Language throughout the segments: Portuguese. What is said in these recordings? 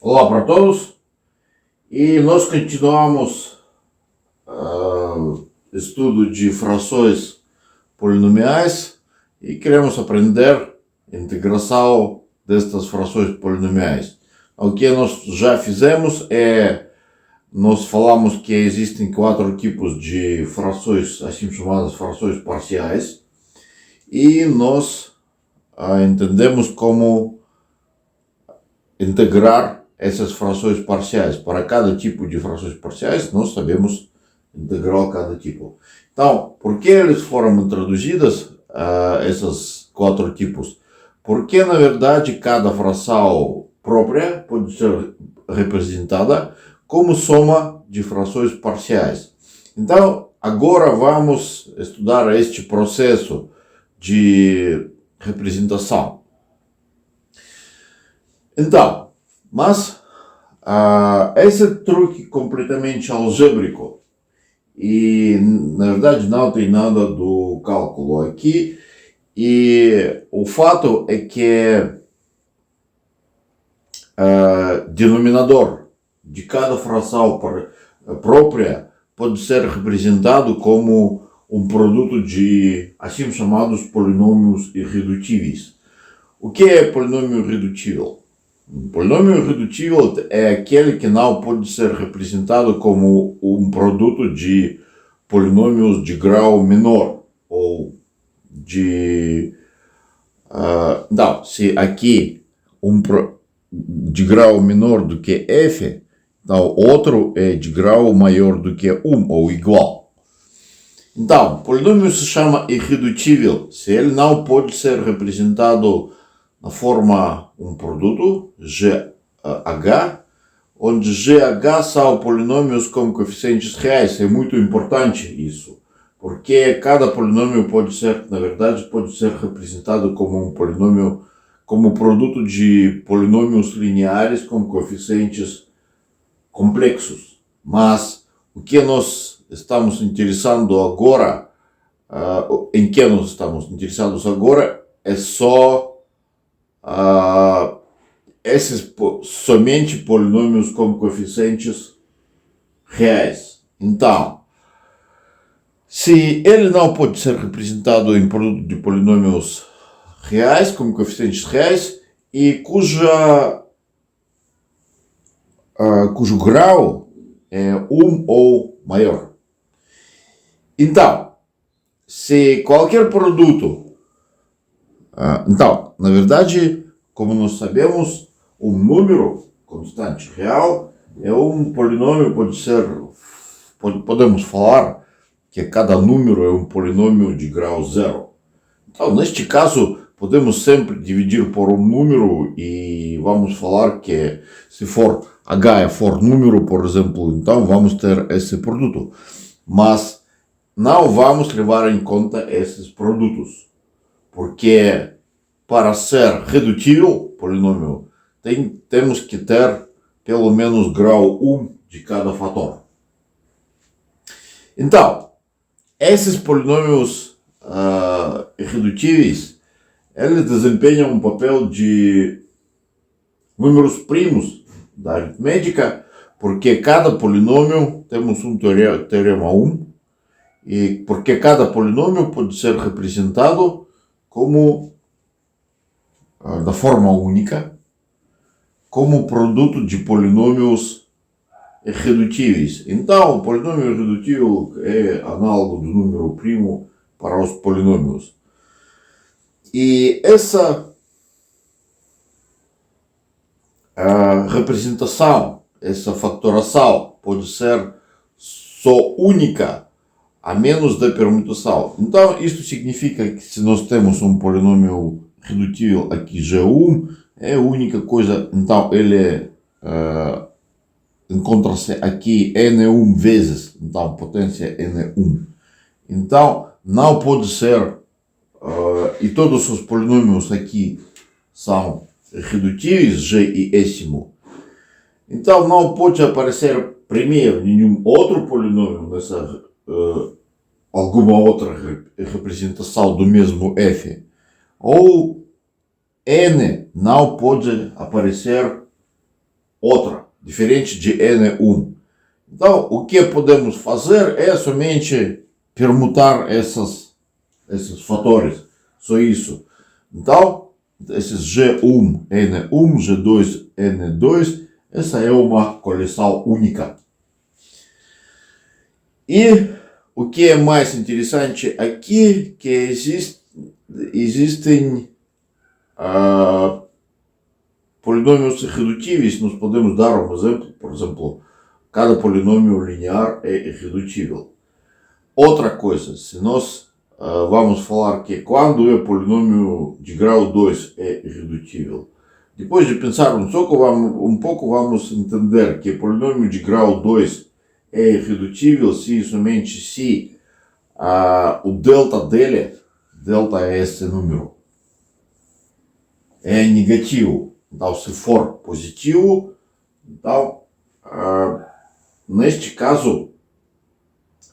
Olá para todos e nós continuamos estudo de frações polinomiais e queremos aprender a integração destas frações polinomiais. O que nós já fizemos nós falamos que existem 4 tipos de frações, assim chamadas frações parciais, e nós entendemos como integrar essas frações parciais. Para cada tipo de frações parciais, nós sabemos integrar cada tipo. Então, por que eles foram introduzidas, esses 4 tipos? Porque, na verdade, cada fração própria pode ser representada como soma de frações parciais. Então, agora vamos estudar este processo de representação. Então, mas esse truque completamente algébrico e, na verdade, não tem nada do cálculo aqui, e o fato é que denominador de cada fração própria pode ser representado como um produto de assim chamados polinômios irredutíveis. O que é polinômio irredutível? Um polinômio irredutível é aquele que não pode ser representado como um produto de polinômios de grau menor, ou de... não, se aqui de grau menor do que f, então outro é de grau maior do que 1, ou igual. Então, polinômio se chama irredutível se ele não pode ser representado na forma um produto, GH, onde GH são polinômios com coeficientes reais. É muito importante isso, porque cada polinômio pode ser, na verdade, pode ser representado como um polinômio, como produto de polinômios lineares com coeficientes complexos. Mas o que nós estamos interessando agora, em que nós estamos interessados agora, é só esses somente polinômios com coeficientes reais. Então, se ele não pode ser representado em produto de polinômios reais, com coeficientes reais, e cujo grau é 1 ou maior. Então, se qualquer produto... então, na verdade, como nós sabemos, um número constante real é um polinômio, podemos falar que cada número é um polinômio de grau 0. Então, neste caso, podemos sempre dividir por um número e vamos falar que se for h for número, por exemplo, então vamos ter esse produto. Mas não vamos levar em conta esses produtos, porque para ser redutível, polinômio, temos que ter pelo menos grau 1 de cada fator. Então, esses polinômios irredutíveis, eles desempenham um papel de números primos da aritmética, porque cada polinômio, temos um teorema 1, e porque cada polinômio pode ser representado como, da forma única, como produto de polinômios irredutíveis. Então, o polinômio irredutível é análogo do número primo para os polinômios. E essa representação, essa factoração pode ser só única, a menos da permutação. Então, isso significa que se nós temos um polinômio redutível aqui G1, é a única coisa, então ele encontra-se aqui N1 vezes, então potência N1. Então, não pode ser, e todos os polinômios aqui são redutíveis, G e éssimo. Então, não pode aparecer primeiro nenhum outro polinômio nessa alguma outra representação do mesmo f. Ou n não pode aparecer outra, diferente de N1. Então, o que podemos fazer é somente permutar esses fatores, só isso. Então, esses G1, N1, G2, N2, essa é uma coleção única. E o que é mais interessante aqui, que existem polinômios irredutíveis. Nós podemos dar um exemplo, por exemplo, cada polinômio linear é irredutível. Outra coisa, se nós vamos falar que quando o polinômio de grau 2 é irredutível, depois de pensar um pouco, vamos entender que o polinômio de grau 2 é irredutível somente se o delta dele, delta é esse número, é negativo. Então, se for positivo, então, neste caso,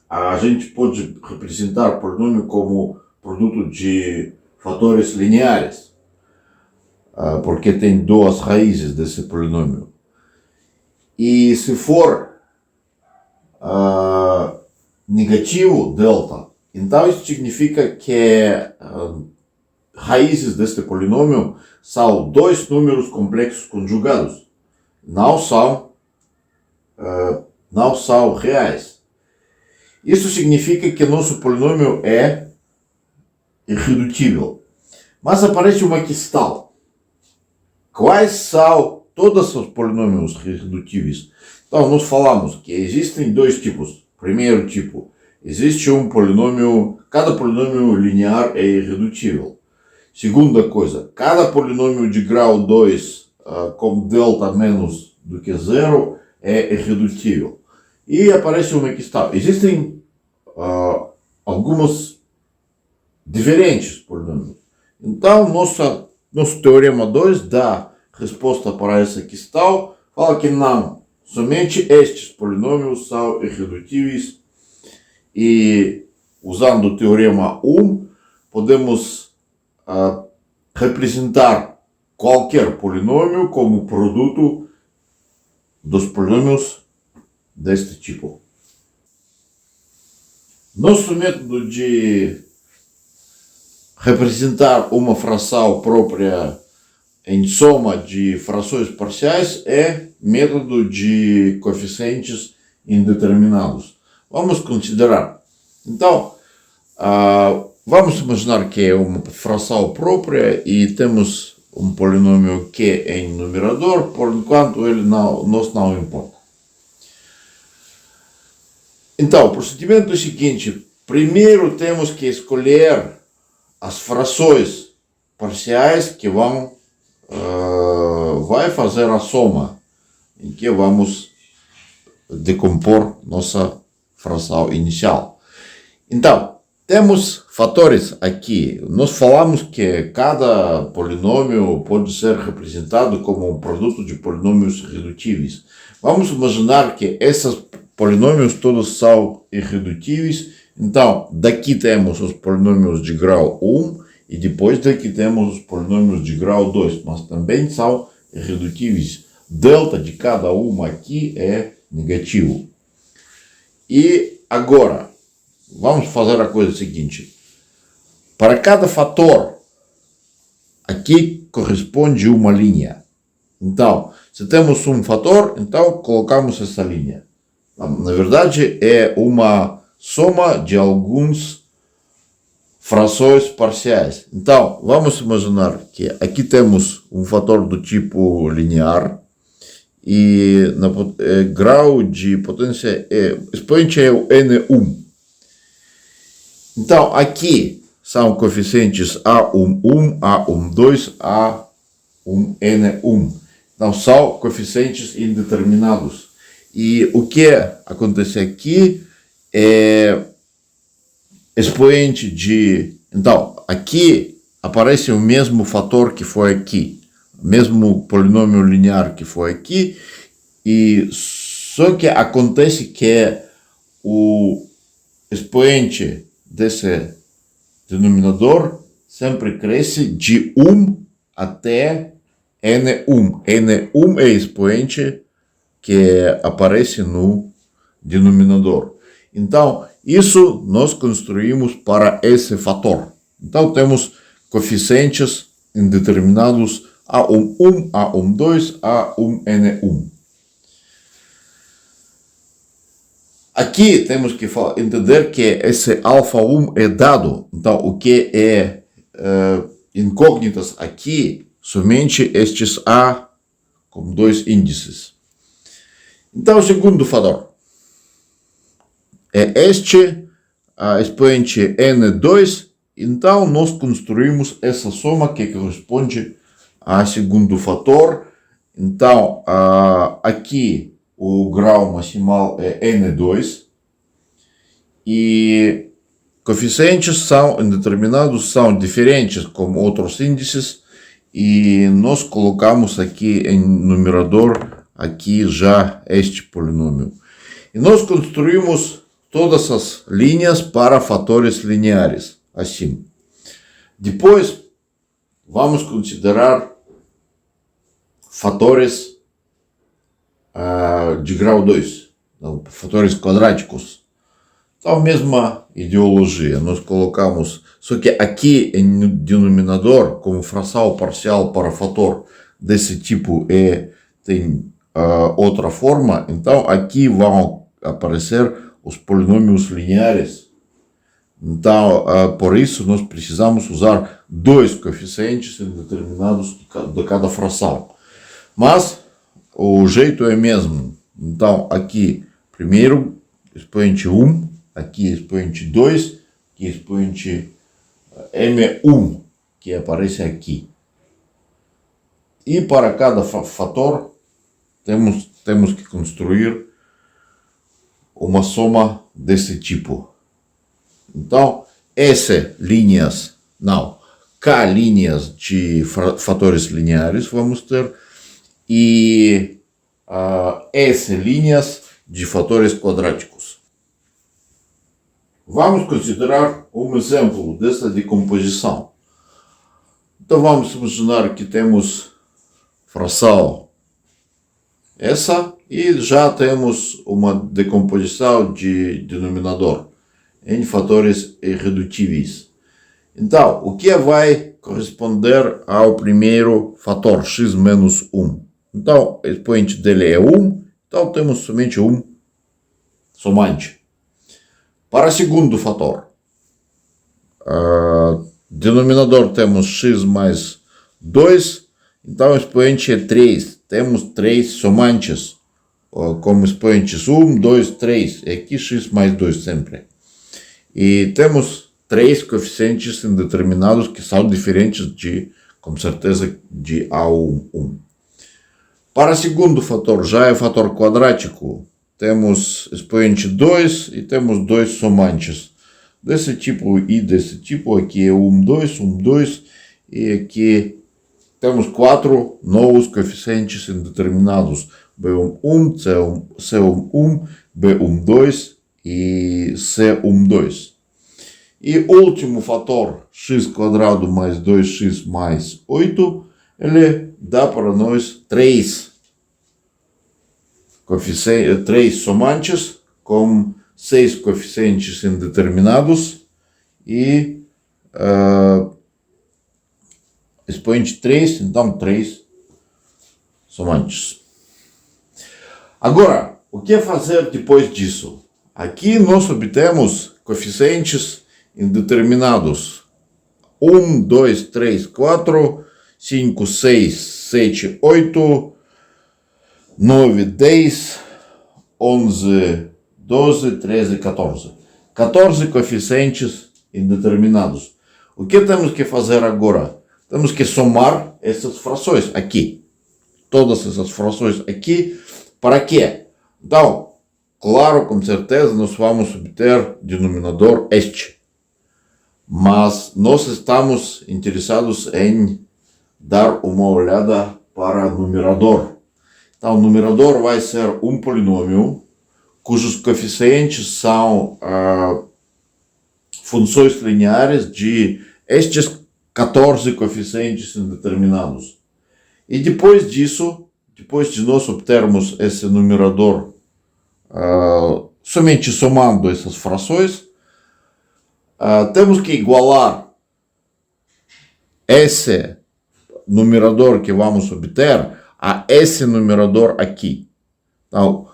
a gente pode representar o polinômio como produto de fatores lineares, porque tem duas raízes desse polinômio. E se for negativo, delta, então isso significa que raízes deste polinômio são dois números complexos conjugados, não são reais. Isso significa que nosso polinômio é irredutível. Mas aparece uma questão: quais são todos os polinômios irredutíveis? Então, nós falamos que existem dois tipos. Primeiro tipo, existe um polinômio, cada polinômio linear é irredutível. Segunda coisa, cada polinômio de grau 2 com delta menos do que zero é irredutível. E aparece uma questão: existem algumas diferentes polinômios. Então, nosso teorema 2 dá resposta para essa questão, fala que não, somente estes polinômios são irredutíveis, e usando o teorema 1, podemos representar qualquer polinômio como produto dos polinômios deste tipo. Nosso método de representar uma fração própria em soma de frações parciais é método de coeficientes indeterminados. Vamos considerar. Então, vamos imaginar que é uma fração própria e temos um polinômio Q em numerador, por enquanto ele nos não importa. Então, o procedimento é o seguinte: primeiro temos que escolher as frações parciais que vai fazer a soma, em que vamos decompor nossa fração inicial. Então, temos fatores aqui. Nós falamos que cada polinômio pode ser representado como um produto de polinômios irredutíveis. Vamos imaginar que esses polinômios todos são irredutíveis. Então, daqui temos os polinômios de grau 1 e depois daqui temos os polinômios de grau 2, mas também são irredutíveis. Delta de cada uma aqui é negativo. E agora, vamos fazer a coisa seguinte: para cada fator, aqui corresponde uma linha. Então, se temos um fator, então colocamos essa linha. Na verdade, é uma soma de alguns frações parciais. Então, vamos imaginar que aqui temos um fator do tipo linear e grau de potência expoente é o N1. Então, aqui são coeficientes A11, A12, A1N1. Então, são coeficientes indeterminados. E o que acontece aqui é expoente de... Então, aqui aparece o mesmo fator que foi aqui, o mesmo polinômio linear que foi aqui, e só que acontece que o expoente desse denominador sempre cresce de 1 até N1. N1 é expoente que aparece no denominador. Então, isso nós construímos para esse fator. Então, temos coeficientes indeterminados A11, A12, A1N1. Aqui temos que entender que esse alfa 1 é dado. Então, o que é incógnitas aqui, somente estes A com dois índices. Então, o segundo fator é este, a expoente N2. Então, nós construímos essa soma que corresponde ao segundo fator. Então, aqui o grau maximal é N2 e coeficientes são indeterminados, são diferentes como outros índices, e nós colocamos aqui em numerador aqui já este polinômio. E nós construímos todas as linhas para fatores lineares, assim. Depois, vamos considerar fatores de grau 2, então, fatores quadráticos. Então, a mesma ideologia, nós colocamos, só que aqui em denominador, como fração parcial para fator desse tipo tem outra forma, então aqui vão aparecer os polinômios lineares. Então, por isso, nós precisamos usar dois coeficientes indeterminados de cada fração. Mas o jeito é mesmo. Então, aqui, primeiro, expoente 1, aqui expoente 2, aqui expoente M1, que aparece aqui. E para cada fator, temos que construir uma soma desse tipo. Então, K linhas de fatores lineares vamos ter, e S linhas de fatores quadráticos. Vamos considerar um exemplo dessa decomposição. Então, vamos imaginar que temos fração essa e já temos uma decomposição de denominador em fatores irredutíveis. Então, o que vai corresponder ao primeiro fator, x menos 1? Então, o expoente dele é 1, então temos somente um somante. Para o segundo fator, denominador temos x mais 2, então o expoente é 3, temos 3 somantes, como expoentes 1, 2, 3, e aqui x mais 2 sempre. E temos 3 coeficientes indeterminados que são diferentes com certeza, de A1. Para o segundo fator, já é fator quadrático, temos expoente 2 e temos 2 somantes. Desse tipo e desse tipo, aqui é 1, 2, 1, 2, e aqui temos 4 novos coeficientes indeterminados, B1, 1, C1, 1, B1, 2 e C1, 2. E o último fator, x² mais 2x mais 8, ele dá para nós 3 somantes com 6 coeficientes indeterminados e expoente 3, então 3 somantes. Agora, o que fazer depois disso? Aqui nós obtemos coeficientes indeterminados 1, 2, 3, 4, 5, 6, 7, 8, 9, 10, 11, 12, 13, 14. 14 coeficientes indeterminados. O que temos que fazer agora? Temos que somar essas frações aqui. Todas essas frações aqui. Para quê? Então, claro, com certeza, nós vamos obter denominador este. Mas nós estamos interessados em dar uma olhada para o numerador. Então, o numerador vai ser um polinômio cujos coeficientes são funções lineares de estes 14 coeficientes indeterminados. E depois disso, depois de nós obtermos esse numerador somente somando essas frações, temos que igualar esse numerador que vamos obter a esse numerador aqui. Então,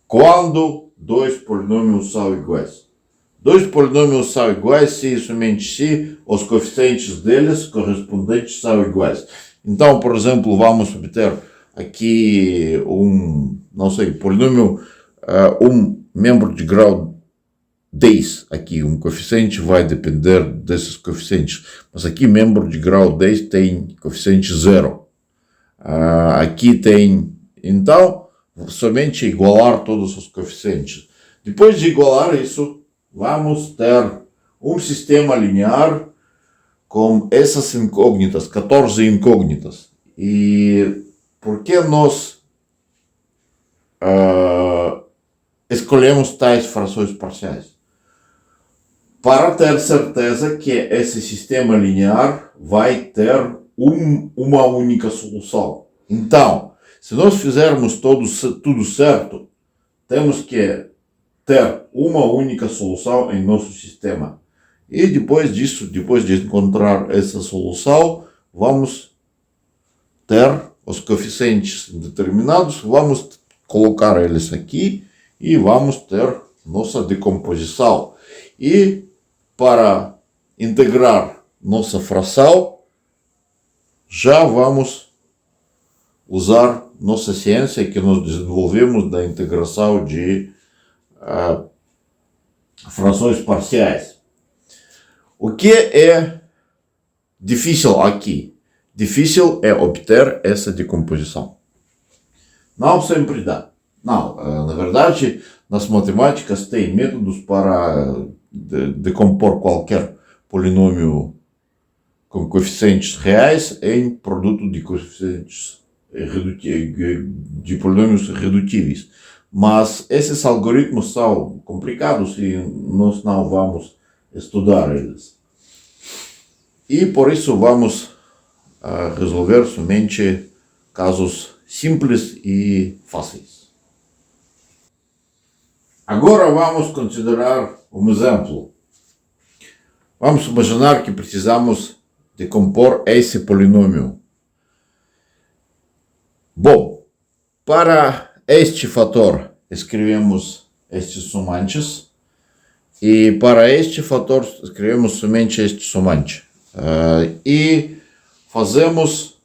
quando dois polinômios são iguais? Dois polinômios são iguais se e somente se os coeficientes deles correspondentes são iguais. Então, por exemplo, vamos obter aqui polinômio, membro de grau 10. Aqui, coeficiente vai depender desses coeficientes. Mas aqui, membro de grau 10 tem coeficiente 0. Aqui tem, então, somente igualar todos os coeficientes. Depois de igualar isso, vamos ter sistema linear com essas incógnitas, 14 incógnitas. E por que nós escolhemos tais frações parciais? Para ter certeza que esse sistema linear vai ter uma única solução. Então, se nós fizermos tudo certo, temos que ter uma única solução em nosso sistema. E depois disso, depois de encontrar essa solução, vamos ter os coeficientes determinados, vamos colocar eles aqui e vamos ter nossa decomposição. E para integrar nossa fração, já vamos usar nossa ciência que nós desenvolvemos da integração de frações parciais. O que é difícil aqui? Difícil é obter essa decomposição. Não sempre dá. Não, na verdade, nas matemáticas tem métodos para decompor qualquer polinômio com coeficientes reais em produto de coeficientes de polinômios redutíveis. Mas esses algoritmos são complicados e nós não vamos estudar eles. E por isso vamos resolver somente casos simples e fáceis. Agora vamos considerar um exemplo. Vamos imaginar que precisamos decompor esse polinômio. Bom, para este fator escrevemos estes somantes e para este fator escrevemos somente este somante. E fazemos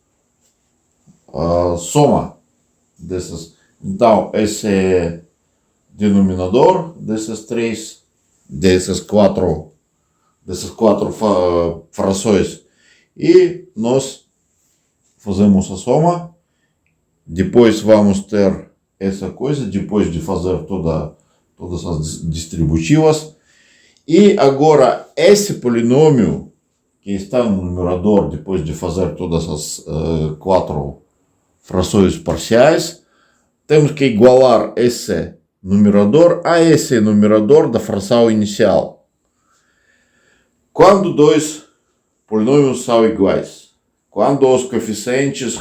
soma dessas. Então, esse é denominador dessas quatro frações. E nós fazemos a soma. Depois vamos ter essa coisa, depois de fazer todas as distributivas. E agora, esse polinômio que está no numerador, depois de fazer todas as quatro frações parciais, temos que igualar esse numerador a esse numerador da fração inicial. Quando dois polinômios são iguais? Quando os coeficientes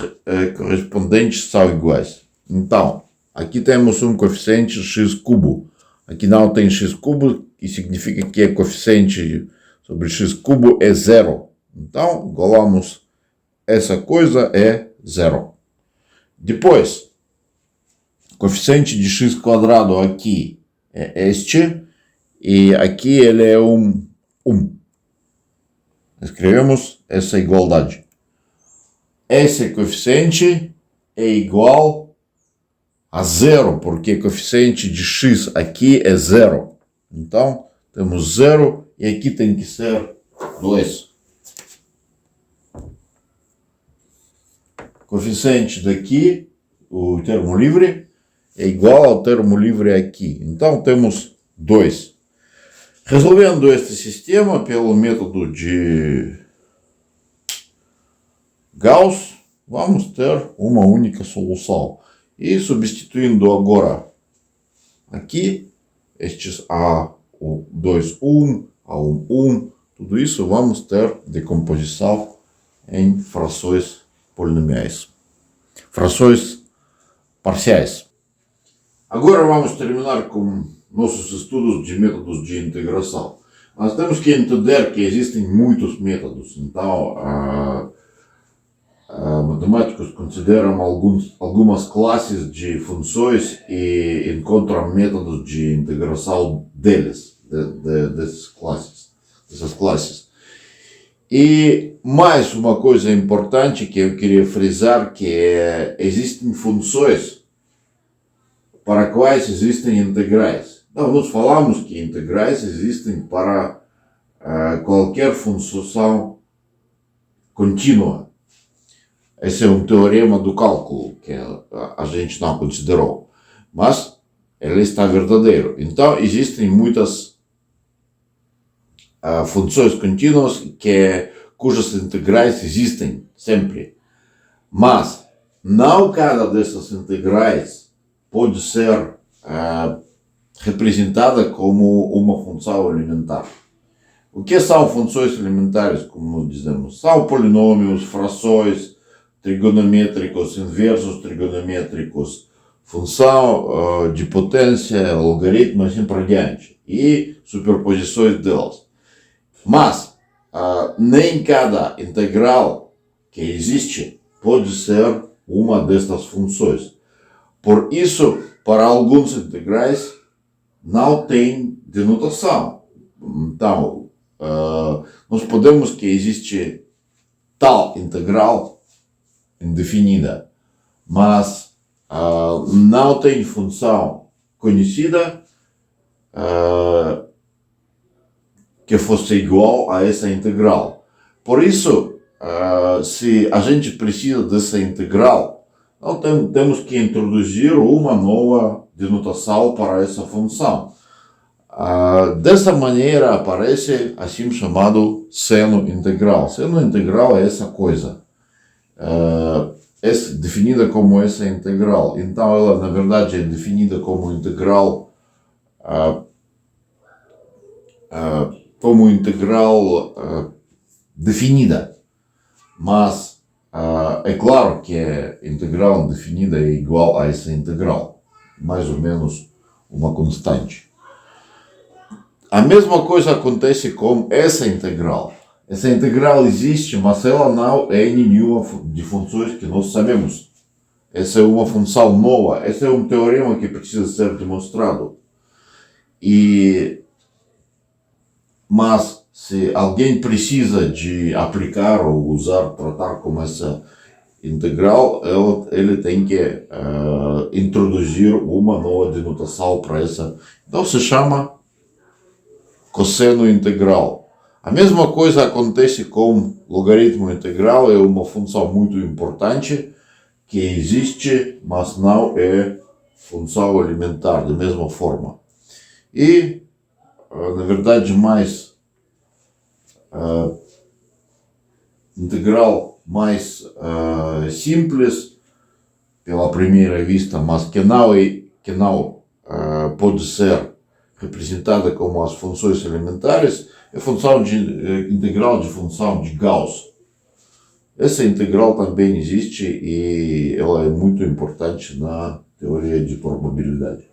correspondentes são iguais. Então, aqui temos coeficiente x cubo. Aqui não tem x cubo, que significa que o coeficiente sobre x cubo é zero. Então, igualamos essa coisa é zero. Depois, coeficiente de x quadrado aqui é este, e aqui ele é 1. Escrevemos essa igualdade. Esse coeficiente é igual a zero, porque coeficiente de x aqui é zero. Então, temos zero e aqui tem que ser 2. Coeficiente daqui, o termo livre, é igual ao termo livre aqui. Então, temos 2. Resolvendo este sistema pelo método de Gauss, vamos ter uma única solução. E substituindo agora aqui, estes A2, 1, A1, 1, tudo isso vamos ter decomposição em frações polinomiais. frações parciais. Agora vamos terminar com nossos estudos de métodos de integração. Nós temos que entender que existem muitos métodos, então matemáticos consideram algumas classes de funções e encontram métodos de integração dessas classes. E mais uma coisa importante que eu queria frisar, que existem funções para quais existem integrais. Então, nós falamos que integrais existem para qualquer função contínua. Esse é um teorema do cálculo que a gente não considerou, mas ele está verdadeiro. Então, existem muitas funções contínuas cujas integrais existem sempre. Mas não cada dessas integrais pode ser representada como uma função elementar. O que são funções elementares, como nós dizemos? São polinômios, frações, trigonométricos, inversos trigonométricos, função de potência, logaritmo e assim por diante, e superposições delas. Mas nem cada integral que existe pode ser uma destas funções. Por isso, para alguns integrais, não tem denotação. Então, nós podemos que existe tal integral indefinida, mas não tem função conhecida que fosse igual a essa integral. Por isso, se a gente precisa dessa integral, então temos que introduzir uma nova denotação para essa função. Dessa maneira aparece assim chamado seno integral. Seno integral é essa coisa, é definida como essa integral. Então ela na verdade é definida como integral definida, mas é claro que a integral definida é igual a essa integral, mais ou menos uma constante. A mesma coisa acontece com essa integral. Essa integral existe, mas ela não é nenhuma de funções que nós sabemos. Essa é uma função nova, esse é um teorema que precisa ser demonstrado. Mas se alguém precisa de aplicar ou usar, tratar como essa integral, ele tem que introduzir uma nova denotação para essa. Então se chama cosseno integral. A mesma coisa acontece com logaritmo integral, é uma função muito importante que existe, mas não é função elementar da mesma forma. E, na verdade, integral mais simples, pela primeira vista, mas que não pode ser representada como as funções elementares, é função integral de função de Gauss. Essa integral também existe e ela é muito importante na teoria de probabilidade.